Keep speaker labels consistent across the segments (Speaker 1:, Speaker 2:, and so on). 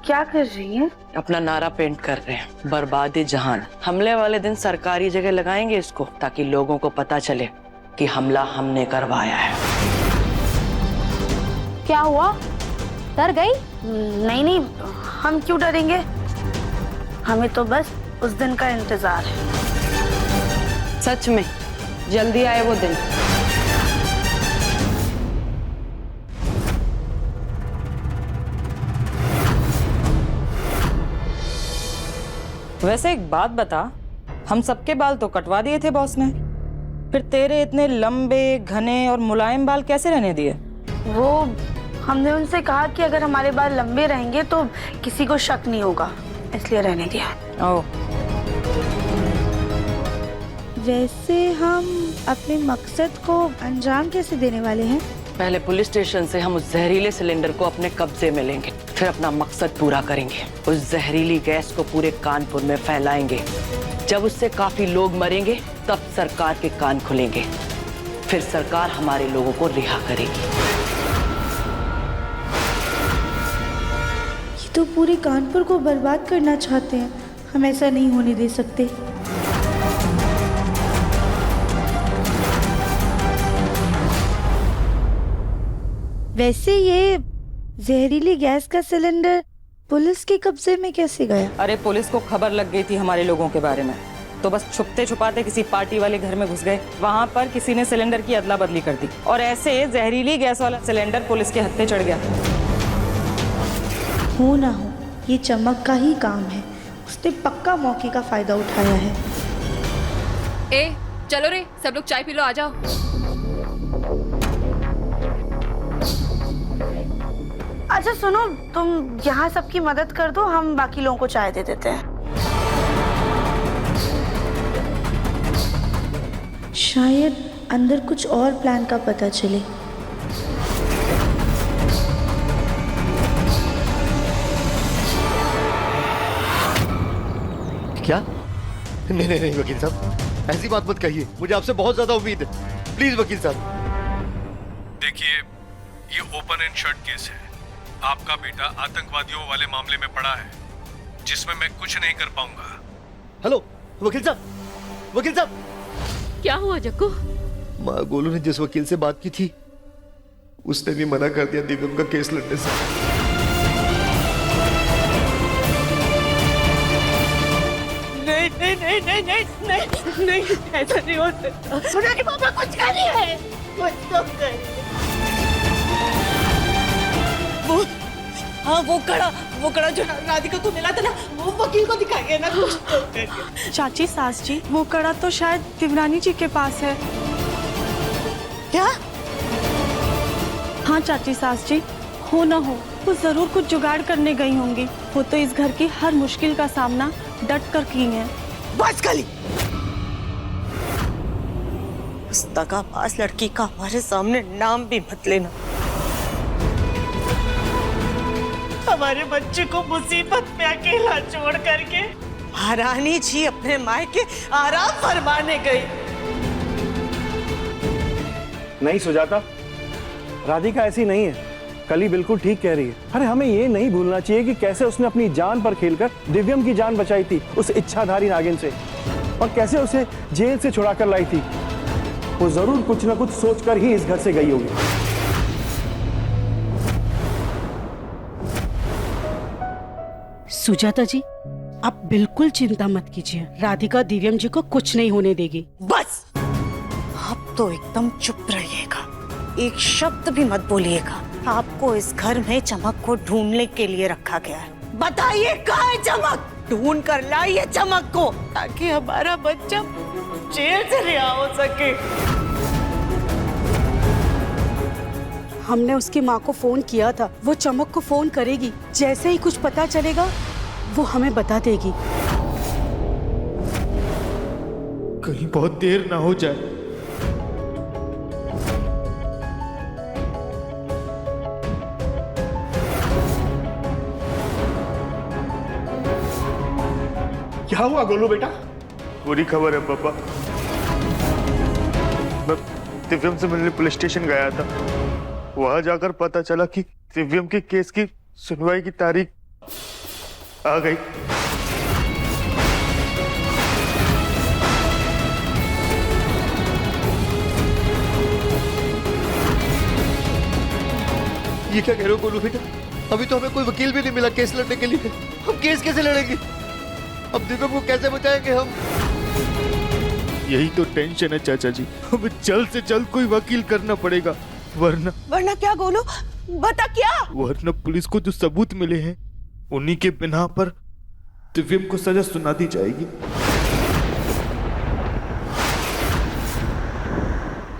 Speaker 1: क्या कर रही हैं?
Speaker 2: अपना नारा पेंट कर रहे हैं, बर्बादी जहान। हमले वाले दिन सरकारी जगह लगाएंगे इसको, ताकि लोगों को पता चले कि हमला हमने करवाया है।
Speaker 3: क्या हुआ, डर गई?
Speaker 1: नहीं नहीं, हम क्यों डरेंगे? हमें तो बस उस दिन का इंतजार है।
Speaker 3: सच में जल्दी आए वो दिन।
Speaker 4: वैसे एक बात बता, हम सबके बाल तो कटवा दिए थे बॉस ने, फिर तेरे इतने लंबे घने और मुलायम बाल कैसे रहने दिए?
Speaker 1: वो हमने उनसे कहा कि अगर हमारे बाल लंबे रहेंगे तो किसी को शक नहीं होगा, इसलिए रहने दिया।
Speaker 4: ओह,
Speaker 5: वैसे हम अपने मकसद को अंजाम कैसे देने वाले हैं?
Speaker 2: पहले पुलिस स्टेशन से हम उस जहरीले सिलेंडर को अपने कब्जे में लेंगे, फिर अपना मकसद पूरा करेंगे। उस जहरीली गैस को पूरे कानपुर में फैलाएंगे। जब उससे काफी लोग मरेंगे तब सरकार के कान खुलेंगे, फिर सरकार हमारे लोगों को रिहा करेगी।
Speaker 5: ये तो पूरे कानपुर को बर्बाद करना चाहते हैं, हम ऐसा नहीं होने दे सकते। वैसे ये जहरीली गैस का सिलेंडर पुलिस के कब्जे में कैसे गया?
Speaker 4: अरे पुलिस को खबर लग गई थी हमारे लोगों के बारे में, तो बस छुपते छुपाते किसी पार्टी वाले घर में घुस गए। वहां पर किसी ने सिलेंडर की अदला बदली कर दी और ऐसे जहरीली गैस वाला सिलेंडर पुलिस के हत्थे चढ़ गया।
Speaker 5: हो ना हो, ये चमक का ही काम है। उसने पक्का मौके का फायदा उठाया है।
Speaker 6: ए चलो रे, सब लोग चाय पी लो, आ जाओ।
Speaker 1: अच्छा सुनो, तुम यहाँ सबकी मदद कर दो, हम बाकी लोगों को चाय दे देते हैं।
Speaker 5: शायद अंदर कुछ और प्लान का पता चले।
Speaker 7: क्या? नहीं नहीं नहीं वकील साहब, ऐसी बात मत कहिए, मुझे आपसे बहुत ज्यादा उम्मीद है। प्लीज वकील साहब।
Speaker 8: देखिए, ये ओपन एंड शट केस है। आपका बेटा आतंकवादियों वाले मामले में पड़ा है, जिसमें मैं कुछ नहीं कर पाऊंगा।
Speaker 7: हेलो वकील साहब, वकील साहब।
Speaker 6: क्या हुआ जग्गू?
Speaker 7: माँ गोलू ने जिस वकील से बात की थी, उसने भी मना कर दिया दिव्यम का केस लड़ने से।
Speaker 4: नहीं नहीं नहीं नहीं नहीं नहीं नहीं, ऐसा नहीं हो सकता।
Speaker 5: सुना कि पापा कुछ कर रही है, कुछ तो कर।
Speaker 4: वो कड़ा जो राधिका को मिला था ना, वो वकील को दिखाएंगे ना कुछ तो करके।
Speaker 5: चाची सास जी, वो कड़ा तो शायद देवरानी जी के पास है।
Speaker 4: क्या?
Speaker 5: हाँ चाची सास जी, हो ना हो वो जरूर कुछ जुगाड़ करने गई होंगी। वो तो इस घर की हर मुश्किल का सामना डट कर की हैं।
Speaker 4: बस कली, उस दगाबाज लड़की का हमारे सामने नाम भी मत लेना। हमारे बच्चे को मुसीबत में अकेला छोड़ करके महारानी जी अपने मायके आराम फरमाने गई।
Speaker 9: नहीं सुजाता, राधिका ऐसी नहीं है। कली बिल्कुल ठीक कह रही है। अरे हमें ये नहीं भूलना चाहिए कि कैसे उसने अपनी जान पर खेलकर दिव्यम की जान बचाई थी उस इच्छाधारी नागिन से, और कैसे उसे जेल से छुड़ा कर लाई थी। वो जरूर कुछ ना कुछ सोचकर ही इस घर से गई होगी।
Speaker 10: सुजाता जी, आप बिल्कुल चिंता मत कीजिए, राधिका दिव्यम जी को कुछ नहीं होने देगी।
Speaker 4: बस आप तो एकदम चुप रहिएगा, एक शब्द भी मत बोलिएगा। आपको इस घर में चमक को ढूंढने के लिए रखा गया है। बताइए कहाँ है चमक? ढूंढ कर लाइए चमक को, ताकि हमारा बच्चा जेल से रिहा हो सके।
Speaker 10: हमने उसकी माँ को फोन किया था, वो चमक को फोन करेगी। जैसे ही कुछ पता चलेगा वो हमें बता देगी।
Speaker 7: कहीं बहुत देर ना हो जाए।
Speaker 9: क्या हुआ गोलू बेटा?
Speaker 7: बुरी खबर है पापा, मैं दिव्यम से मिलने पुलिस स्टेशन गया था। वहां जाकर पता चला कि दिव्यम के केस की सुनवाई की तारीख आ गई। ये क्या कह रहे हो गोलू बेटा? अभी तो हमें कोई वकील भी नहीं मिला केस लड़ने के लिए। हम केस कैसे लड़ेंगे? अब दिव्यम को कैसे बचाएंगे हम? यही तो टेंशन है चाचा जी। हमें जल्द से जल्द कोई वकील करना पड़ेगा, वरना
Speaker 10: क्या गोलू, बता क्या?
Speaker 7: वरना पुलिस को जो सबूत मिले हैं उन्हीं के बिना पर दिव्यम को सजा सुना दी जाएगी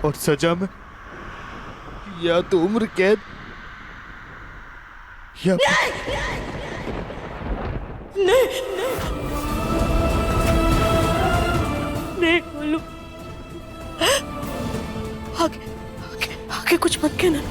Speaker 7: और सजा में या तो उम्र कैद या
Speaker 10: नहीं गोलू, आगे आगे आगे कुछ मत कहना।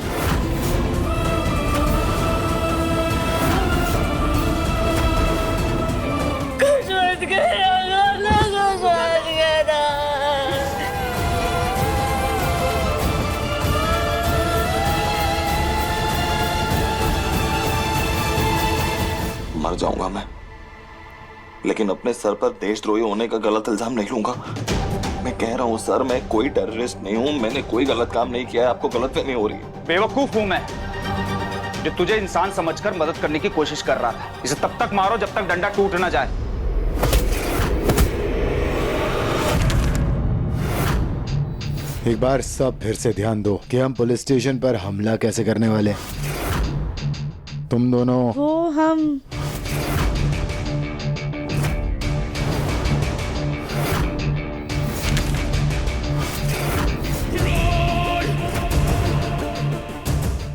Speaker 11: मर जाऊंगा मैं, लेकिन अपने सर पर देशद्रोही होने का गलत इल्जाम नहीं लूंगा। मैं कह रहा हूँ सर, मैं कोई टेररिस्ट नहीं हूँ, मैंने कोई गलत काम नहीं किया है। आपको गलतफहमी हो रही है।
Speaker 12: बेवकूफ हूं मैं जो तुझे इंसान समझकर मदद करने की कोशिश कर रहा था। इसे तब तक मारो जब तक डंडा टूट ना जाए।
Speaker 13: एक बार सब फिर से ध्यान दो कि हम पुलिस स्टेशन पर हमला कैसे करने वाले। तुम दोनों
Speaker 1: वो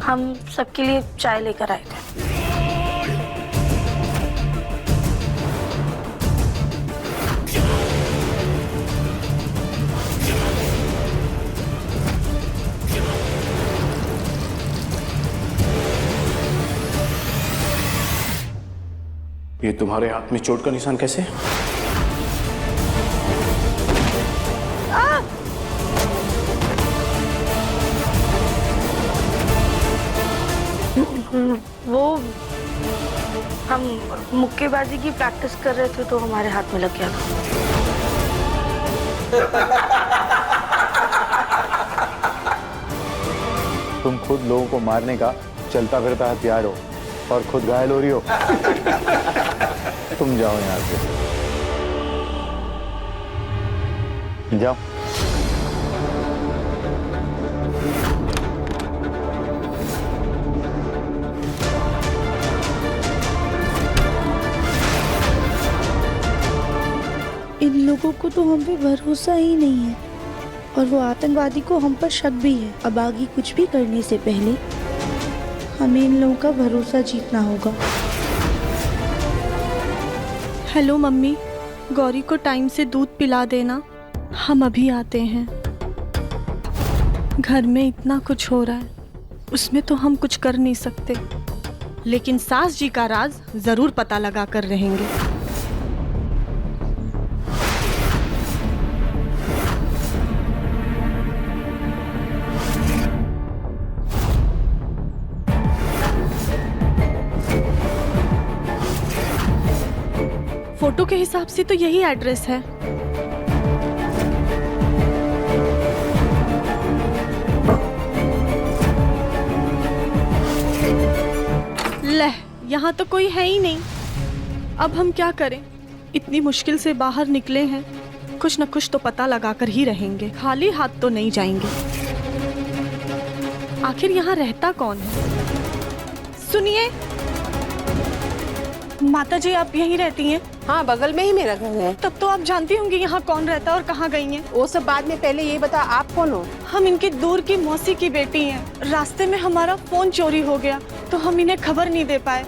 Speaker 1: हम सबके लिए चाय लेकर आए थे।
Speaker 9: ये तुम्हारे हाथ में चोट का निशान कैसे है?
Speaker 1: वो हम मुक्केबाजी की प्रैक्टिस कर रहे थे तो हमारे हाथ में लग गया था।
Speaker 9: तुम खुद लोगों को मारने का चलता फिरता हथियार हो और खुद घायल हो रही हो। तुम जाओ यहाँ से, जाओ।
Speaker 1: इन लोगों को तो हम पे भरोसा ही नहीं है और वो आतंकवादी को हम पर शक भी है। अब आगे कुछ भी करने से पहले हमें इन लोगों का भरोसा जीतना होगा।
Speaker 5: हेलो मम्मी, गौरी को टाइम से दूध पिला देना, हम अभी आते हैं। घर में इतना कुछ हो रहा है, उसमें तो हम कुछ कर नहीं सकते, लेकिन सास जी का राज जरूर पता लगा कर रहेंगे। फोटो के हिसाब से तो यही एड्रेस है। ले, यहाँ तो कोई है ही नहीं। अब हम क्या करें? इतनी मुश्किल से बाहर निकले हैं, कुछ न कुछ तो पता लगा कर ही रहेंगे, खाली हाथ तो नहीं जाएंगे। आखिर यहाँ रहता कौन है? सुनिए माता जी, आप यहीं रहती हैं?
Speaker 3: हाँ, बगल में ही मेरा घर है।
Speaker 5: तब तो आप जानती होंगी यहाँ कौन रहता है और कहाँ गई हैं।
Speaker 3: वो सब बाद में, पहले ये बता आप कौन हो?
Speaker 5: हम इनकी दूर की मौसी की बेटी हैं। रास्ते में हमारा फोन चोरी हो गया तो हम इन्हें खबर नहीं दे पाए।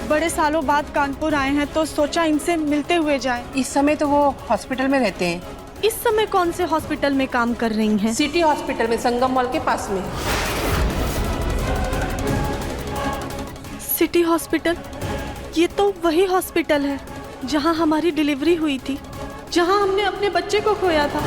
Speaker 5: बड़े सालों बाद कानपुर आए हैं तो सोचा इनसे मिलते हुए जाएं।
Speaker 3: इस समय तो वो हॉस्पिटल में रहते हैं।
Speaker 5: इस समय कौन से हॉस्पिटल में काम कर रही हैं?
Speaker 3: सिटी हॉस्पिटल में, संगम मॉल के पास में।
Speaker 5: City hospital? ये तो वही हॉस्पिटल है जहाँ हमारी डिलीवरी हुई थी, जहाँ हमने अपने बच्चे को खोया था।